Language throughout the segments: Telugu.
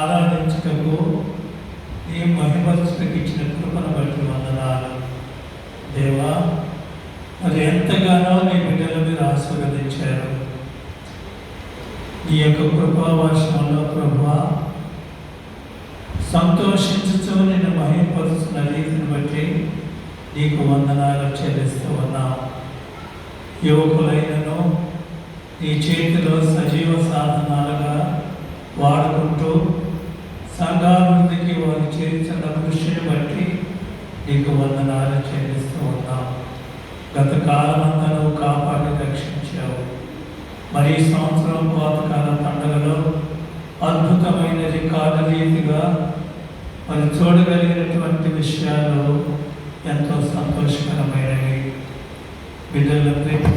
ఆరాధించుటకు నీ మహిమర్చుటకు ఇచ్చిన కృపను బట్టి వందనాలు దేవా. మరి ఎంతగానో నీ బిడ్డలు మీరు ఆశీర్వదించారు. నీ యొక్క కృపావర్షంలో ప్రభువా సంతోషించుతూ నిన్ను మహిమపరుస్తున్న రీతిని బట్టి నీకు వందనాలు చెల్లిస్తూ ఉన్నాం. యువకులైనను నీ చేతిలో సజీవ సాధనాలుగా వాడుకుంటూ సంఘాభివృద్ధికి వారు చేస్తున్న కృషిని బట్టి నీకు వందనాలు చెల్లిస్తూ ఉన్నాం. గత కాలమంతా నువ్వు కాపాడి రక్షించావు. మరి ఈ సంవత్సరం కోతకాల పండుగలో అద్భుతమైన రికార్డు రీతిగా మరి చూడగలిగినటువంటి విషయాలు ఎంతో సంతోషకరమైనవి. బిడ్డలందరూ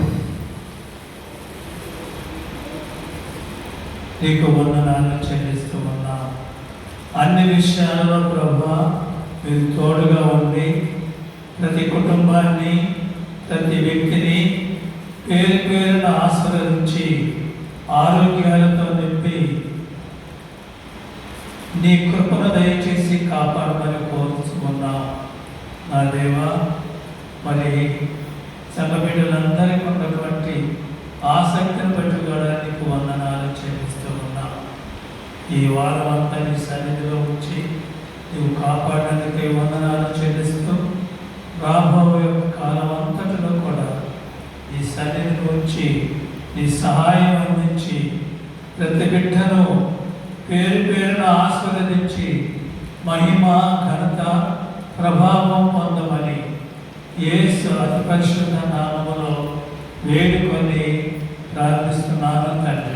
నీకు వందనాలు చెల్లిస్తూ ఉన్నా. అన్ని విషయాలలో ప్రభువా మీరు తోడుగా ఉండి ప్రతి కుటుంబాన్ని ప్రతి వ్యక్తిని పేరు పేరున ఆశీర్వదించి ఆరోగ్యాలతో నింపి నీ కృపను దయచేసి కాపాడమని కోరుచుకున్నా నా దేవా. మరి సంఘ బిడ్డలందరికీ ఉన్నటువంటి ఆసక్తిని బట్టి కూడా నీకు వందనాలు చెల్లిస్తూ ఉన్నా. ఈ వారం అంతా నీ సన్నిధిలో ఉంచి నువ్వు కాపాడడానికి వందనాలు చెల్లిస్తూ రాబోయే కాలం అంతటిలో కూడా ఈ సన్నిధిని ఉంచి నీ సహాయం అందించి ప్రతి బిడ్డను పేరు పేరున ఆశీర్వదించి మహిమ ఘనత ప్రభావం పొందమని యేసు అతి పరిశుద్ధ నామములో వేడుకొని ప్రార్థిస్తున్నాను తండ్రి.